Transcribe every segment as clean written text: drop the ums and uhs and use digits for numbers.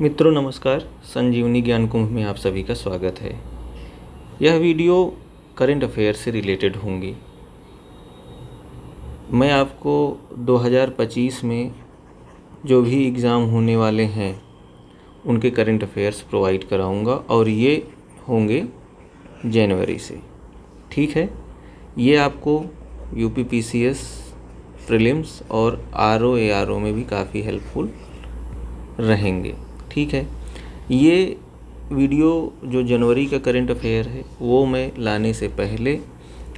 मित्रों नमस्कार। संजीवनी ज्ञान कुंभ में आप सभी का स्वागत है। यह वीडियो करंट अफेयर से रिलेटेड होंगी। मैं आपको 2025 में जो भी एग्ज़ाम होने वाले हैं उनके करंट अफेयर्स प्रोवाइड कराऊंगा और ये होंगे जनवरी से। ठीक है, ये आपको यूपीपीसीएस प्रीलिम्स और आरओ एआरओ में भी काफ़ी हेल्पफुल रहेंगे। ठीक है, ये वीडियो जो जनवरी का करंट अफेयर है वो मैं लाने से पहले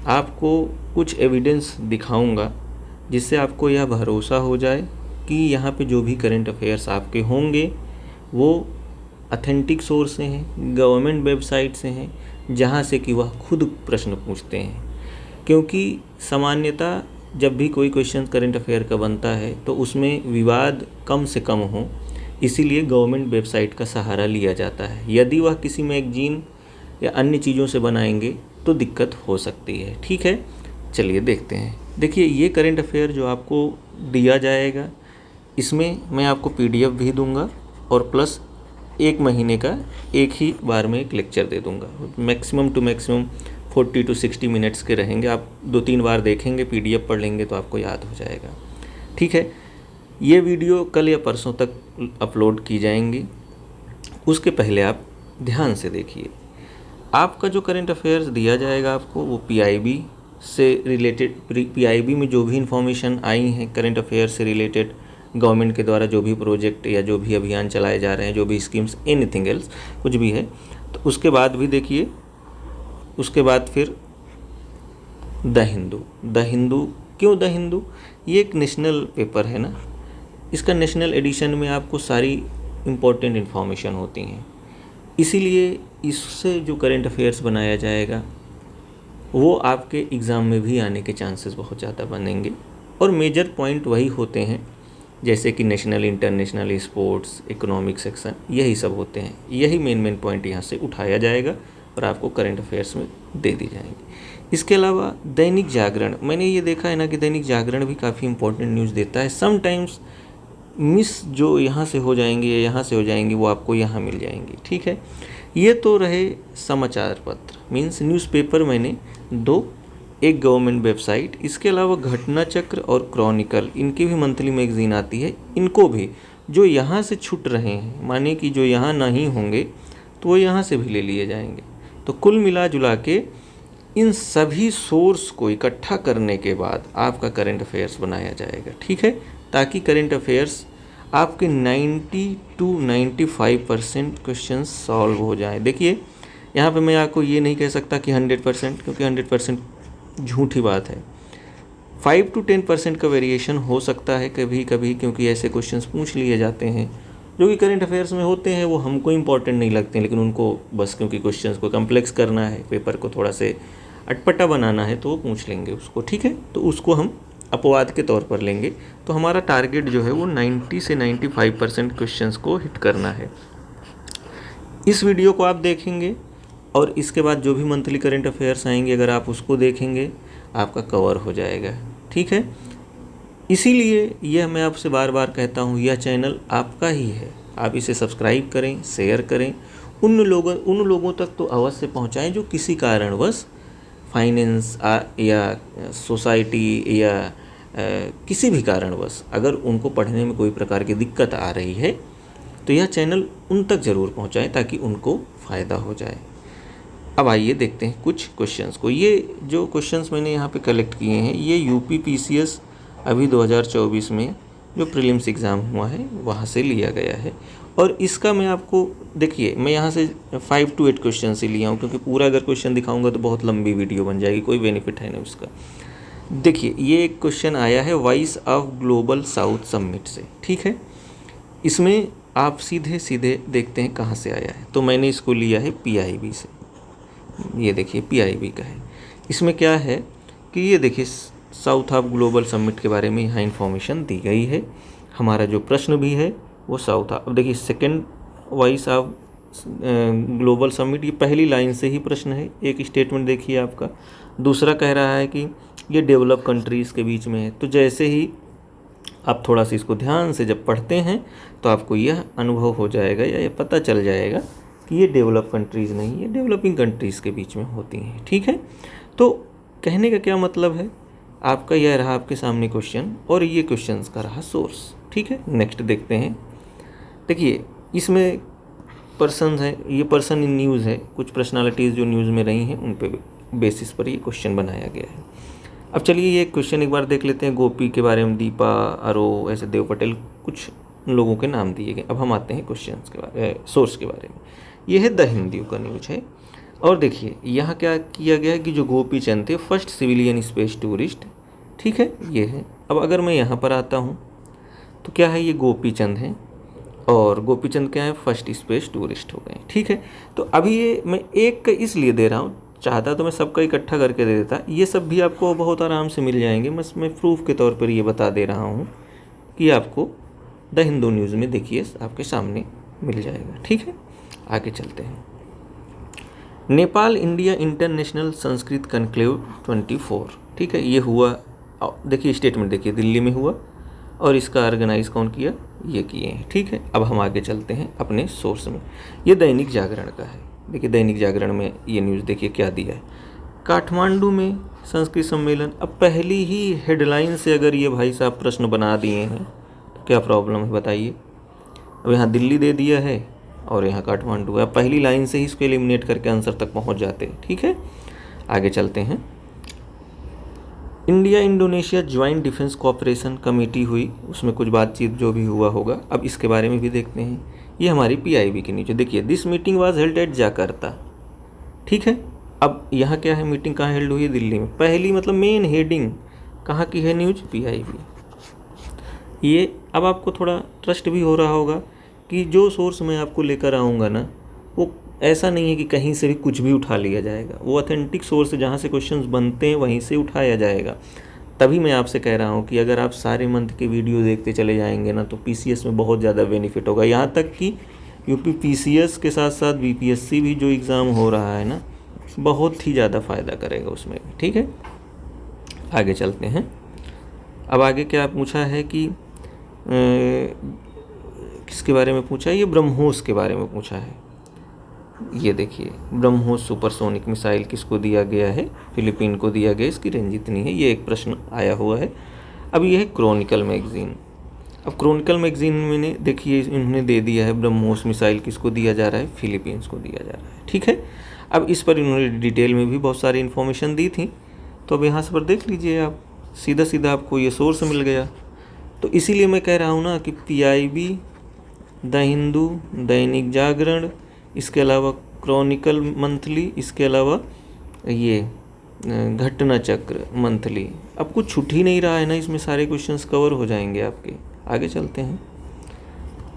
आपको कुछ एविडेंस दिखाऊंगा जिससे आपको यह भरोसा हो जाए कि यहाँ पे जो भी करंट अफेयर्स आपके होंगे वो ऑथेंटिक सोर्स से हैं, गवर्नमेंट वेबसाइट से हैं, जहाँ से कि वह खुद प्रश्न पूछते हैं। क्योंकि सामान्यतः जब भी कोई क्वेश्चन करंट अफेयर का बनता है तो उसमें विवाद कम से कम हो, इसीलिए गवर्नमेंट वेबसाइट का सहारा लिया जाता है। यदि वह किसी मैगजीन या अन्य चीज़ों से बनाएंगे तो दिक्कत हो सकती है। ठीक है, चलिए देखते हैं। देखिए, ये करंट अफेयर जो आपको दिया जाएगा इसमें मैं आपको पीडीएफ भी दूंगा और प्लस 1 महीने का एक ही बार में एक लेक्चर दे दूंगा। Maximum two maximum 40 to 60 minutes के रहेंगे। आप 2-3 बार देखेंगे, पीडीएफ पढ़ लेंगे तो आपको याद हो जाएगा। ठीक है, ये वीडियो कल या परसों तक अपलोड की जाएंगी। उसके पहले आप ध्यान से देखिए। आपका जो करंट अफेयर्स दिया जाएगा आपको वो पीआईबी से रिलेटेड, पीआईबी में जो भी इंफॉर्मेशन आई हैं करंट अफेयर से रिलेटेड, गवर्नमेंट के द्वारा जो भी प्रोजेक्ट या जो भी अभियान चलाए जा रहे हैं, जो भी स्कीम्स, एनीथिंग एल्स कुछ भी है, तो उसके बाद भी देखिए। उसके बाद फिर द हिंदू क्यों द हिंदू? ये एक नेशनल पेपर है ना, इसका नेशनल एडिशन में आपको सारी इम्पोर्टेंट इन्फॉर्मेशन होती हैं, इसीलिए इससे जो करंट अफेयर्स बनाया जाएगा वो आपके एग्ज़ाम में भी आने के चांसेस बहुत ज़्यादा बनेंगे। और मेजर पॉइंट वही होते हैं जैसे कि national, international, sports, economic section, यही सब होते हैं। यही मेन पॉइंट यहाँ से उठाया जाएगा और आपको करंट अफेयर्स में दे दी जाएंगी। इसके अलावा दैनिक जागरण, मैंने ये देखा है ना कि दैनिक जागरण भी काफ़ी इंपॉर्टेंट न्यूज़ देता है। समटाइम्स मिस जो यहाँ से हो जाएंगी या यहाँ से हो जाएंगी वो आपको यहाँ मिल जाएंगी। ठीक है, ये तो रहे समाचार पत्र, मीन्स न्यूज़पेपर मैंने 2, एक गवर्नमेंट वेबसाइट। इसके अलावा घटना चक्र और क्रॉनिकल, इनकी भी मंथली मैगजीन आती है। इनको भी जो यहाँ से छूट रहे हैं, माने कि जो यहाँ नहीं होंगे तो वो यहाँ से भी ले लिए जाएंगे। तो कुल मिला जुला के इन सभी सोर्स को इकट्ठा करने के बाद आपका करंट अफेयर्स बनाया जाएगा। ठीक है, ताकि करंट अफेयर्स आपके 90 to 95% क्वेश्चन सॉल्व हो जाएं। देखिए, यहाँ पे मैं आपको ये नहीं कह सकता कि 100%, क्योंकि 100% झूठी बात है। 5 to 10% का वेरिएशन हो सकता है कभी कभी, क्योंकि ऐसे क्वेश्चंस पूछ लिए जाते हैं जो कि करंट अफेयर्स में होते हैं, वो हमको इम्पॉर्टेंट नहीं लगते हैं, लेकिन उनको बस क्योंकि क्वेश्चंस को कम्प्लेक्स करना है, पेपर को थोड़ा से अटपटा बनाना है तो वो पूछ लेंगे उसको। ठीक है, तो उसको हम अपवाद के तौर पर लेंगे। तो हमारा टारगेट जो है वो 90 से 95% क्वेश्चंस को हिट करना है। इस वीडियो को आप देखेंगे और इसके बाद जो भी मंथली करंट अफेयर्स आएंगे अगर आप उसको देखेंगे आपका कवर हो जाएगा। ठीक है, इसीलिए यह मैं आपसे बार बार कहता हूँ, यह चैनल आपका ही है। आप इसे सब्सक्राइब करें, शेयर करें, उन लोगों तक तो अवश्य पहुँचाएँ जो किसी कारणवश फाइनेंस या सोसाइटी या किसी भी कारणवश अगर उनको पढ़ने में कोई प्रकार की दिक्कत आ रही है तो यह चैनल उन तक ज़रूर पहुंचाएं ताकि उनको फ़ायदा हो जाए। अब आइए देखते हैं कुछ क्वेश्चंस को। ये जो क्वेश्चंस मैंने यहाँ पे कलेक्ट किए हैं ये यूपीपीसीएस अभी 2024 में जो प्रीलिम्स एग्ज़ाम हुआ है वहाँ से लिया गया है। और इसका मैं आपको, देखिए, मैं यहाँ से 5 to 8 क्वेश्चन से लिया हूँ, क्योंकि पूरा अगर क्वेश्चन दिखाऊंगा तो बहुत लंबी वीडियो बन जाएगी, कोई बेनिफिट है नहीं उसका। देखिए, ये एक क्वेश्चन आया है voice of global south summit से। ठीक है, इसमें आप सीधे सीधे देखते हैं कहाँ से आया है। तो मैंने इसको लिया है पीआईबी से। ये देखिए पीआईबी का है। इसमें क्या है कि ये देखिए साउथ ऑफ ग्लोबल समिट के बारे में यहाँ इन्फॉर्मेशन दी गई है। हमारा जो प्रश्न भी है वो साउथ। अब देखिए second voice of global summit, ये पहली लाइन से ही प्रश्न है। एक स्टेटमेंट देखिए आपका, दूसरा कह रहा है कि ये डेवलप कंट्रीज़ के बीच में है। तो जैसे ही आप थोड़ा सा इसको ध्यान से जब पढ़ते हैं तो आपको यह अनुभव हो जाएगा या ये पता चल जाएगा कि ये डेवलप कंट्रीज़ नहीं, ये डेवलपिंग कंट्रीज़ के बीच में होती हैं। ठीक है, तो कहने का क्या मतलब है, आपका यह रहा आपके सामने क्वेश्चन और ये क्वेश्चंस का रहा सोर्स। ठीक है, नेक्स्ट देखते हैं। देखिए इसमें पर्सन्स हैं, ये पर्सन इन न्यूज़ है, कुछ पर्सनालिटीज़ जो न्यूज़ में रही हैं उन पे बेसिस पर ये क्वेश्चन बनाया गया है। अब चलिए ये क्वेश्चन एक बार देख लेते हैं। गोपी के बारे में, दीपा, अरो, ऐसे देव पटेल, कुछ लोगों के नाम दिए गए। अब हम आते हैं क्वेश्चंस के बारे, सोर्स के बारे में। ये है द हिंदू का न्यूज़ है और देखिए यहाँ क्या किया गया है कि जो गोपी चंद थे फर्स्ट सिविलियन स्पेस टूरिस्ट। ठीक है, ये है। अब अगर मैं यहाँ पर आता हूँ तो क्या है, ये गोपी चंद हैं और गोपी चंद क्या है, फर्स्ट स्पेस टूरिस्ट हो गए। ठीक है, तो अभी ये मैं एक का इसलिए दे रहा हूँ, चाहता तो मैं सबका इकट्ठा करके दे देता, ये सब भी आपको बहुत आराम से मिल जाएंगे, बस मैं प्रूफ के तौर पर ये बता दे रहा हूँ कि आपको द हिंदू न्यूज़ में देखिए आपके सामने मिल जाएगा। ठीक है, आगे चलते हैं। Nepal India international Sanskrit conclave 24। ठीक है, ये हुआ, देखिए स्टेटमेंट देखिए, दिल्ली में हुआ और इसका ऑर्गेनाइज कौन किया, ये किए हैं। ठीक है, अब हम आगे चलते हैं अपने सोर्स में। ये दैनिक जागरण का है। देखिए दैनिक जागरण में ये न्यूज़ देखिए क्या दिया है, काठमांडू में संस्कृत सम्मेलन। अब पहली ही हेडलाइन से अगर ये भाई साहब प्रश्न बना दिए हैं तो क्या प्रॉब्लम है बताइए। अब यहाँ दिल्ली दे दिया है और यहाँ काठमांडू है, पहली लाइन से ही इसको एलिमिनेट करके आंसर तक पहुँच जाते हैं। ठीक है, आगे चलते हैं। India Indonesia joint defence cooperation committee हुई, उसमें कुछ बातचीत जो भी हुआ होगा, अब इसके बारे में भी देखते हैं। ये हमारी PIB के नीचे देखिए, this meeting was held at Jakarta. ठीक है, अब यहाँ क्या है, मीटिंग कहाँ हेल्ड हुई है, दिल्ली में। पहली मतलब मेन हेडिंग कहाँ की है, न्यूज़ PIB। ये अब आपको थोड़ा ट्रस्ट भी हो रहा होगा कि जो सोर्स मैं आपको लेकर आऊँगा ना, वो ऐसा नहीं है कि कहीं से भी कुछ भी उठा लिया जाएगा, वो ऑथेंटिक सोर्स है, जहाँ से क्वेश्चंस बनते हैं वहीं से उठाया जाएगा। तभी मैं आपसे कह रहा हूँ कि अगर आप सारे मंथ के वीडियो देखते चले जाएंगे ना तो PCS में बहुत ज़्यादा बेनिफिट होगा। यहाँ तक कि UP PCS के साथ साथ BPSC भी जो एग्ज़ाम हो रहा है ना, बहुत ही ज़्यादा फ़ायदा करेगा उसमें भी। ठीक है, आगे चलते हैं। अब आगे क्या पूछा है कि किसके बारे में पूछा है, ये ब्रह्मोस के बारे में पूछा है। ये देखिए, ब्रह्मोस सुपरसोनिक मिसाइल किसको दिया गया है, फिलीपीन को दिया गया, इसकी रेंज इतनी है, ये एक प्रश्न आया हुआ है। अब ये है क्रॉनिकल मैगजीन। अब क्रॉनिकल मैगजीन में देखिए इन्होंने दे दिया है ब्रह्मोस मिसाइल किसको दिया जा रहा है, फिलीपींस को दिया जा रहा है। ठीक है, अब इस पर इन्होंने डिटेल में भी बहुत सारी इन्फॉर्मेशन दी थी, तो अब यहाँ से पर देख लीजिए आप, सीधा सीधा आपको ये सोर्स मिल गया। तो इसीलिए मैं कह रहा हूँ ना कि PIB, द हिंदू, दैनिक जागरण, इसके अलावा क्रॉनिकल मंथली, इसके अलावा ये घटना चक्र मंथली। अब कुछ छूट ही नहीं रहा है ना, इसमें सारे क्वेश्चंस कवर हो जाएंगे आपके। आगे चलते हैं।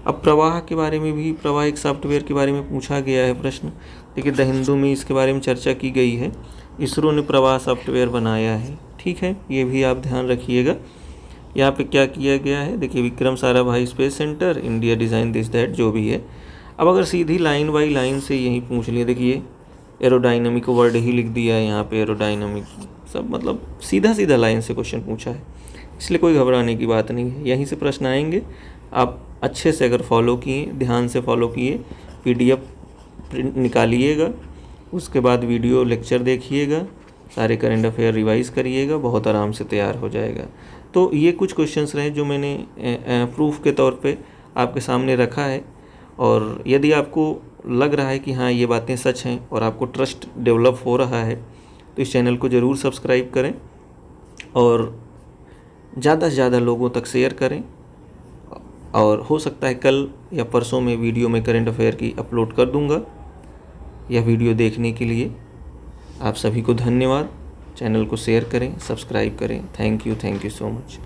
अब प्रवाह के बारे में भी, प्रवाह एक सॉफ्टवेयर के बारे में पूछा गया है प्रश्न। देखिए द हिंदू में इसके बारे में चर्चा की गई है, इसरो ने प्रवाह सॉफ्टवेयर बनाया है। ठीक है, ये भी आप ध्यान रखिएगा। यहाँ पे क्या किया गया है, देखिए Vikram Sarabhai space centre, India design this that, जो भी है। अब अगर सीधी लाइन बाई लाइन से यही पूछ लिया, देखिए एरोडाइनमिक वर्ड ही लिख दिया है यहाँ पे, एरोडाइनमिक सब मतलब सीधा सीधा लाइन से क्वेश्चन पूछा है, इसलिए कोई घबराने की बात नहीं है। यहीं से प्रश्न आएंगे, आप अच्छे से अगर फॉलो किए, ध्यान से फॉलो किए, PDF प्रिंट निकालिएगा, उसके बाद वीडियो लेक्चर देखिएगा, सारे करंट अफेयर रिवाइज करिएगा, बहुत आराम से तैयार हो जाएगा। तो ये कुछ क्वेश्चंस रहे जो मैंने प्रूफ के तौर पे आपके सामने रखा है। और यदि आपको लग रहा है कि हाँ ये बातें सच हैं और आपको ट्रस्ट डेवलप हो रहा है तो इस चैनल को ज़रूर सब्सक्राइब करें और ज़्यादा से ज़्यादा लोगों तक शेयर करें। और हो सकता है कल या परसों में वीडियो में करंट अफेयर की अपलोड कर दूंगा। यह वीडियो देखने के लिए आप सभी को धन्यवाद। चैनल को शेयर करें, सब्सक्राइब करें। Thank you so much.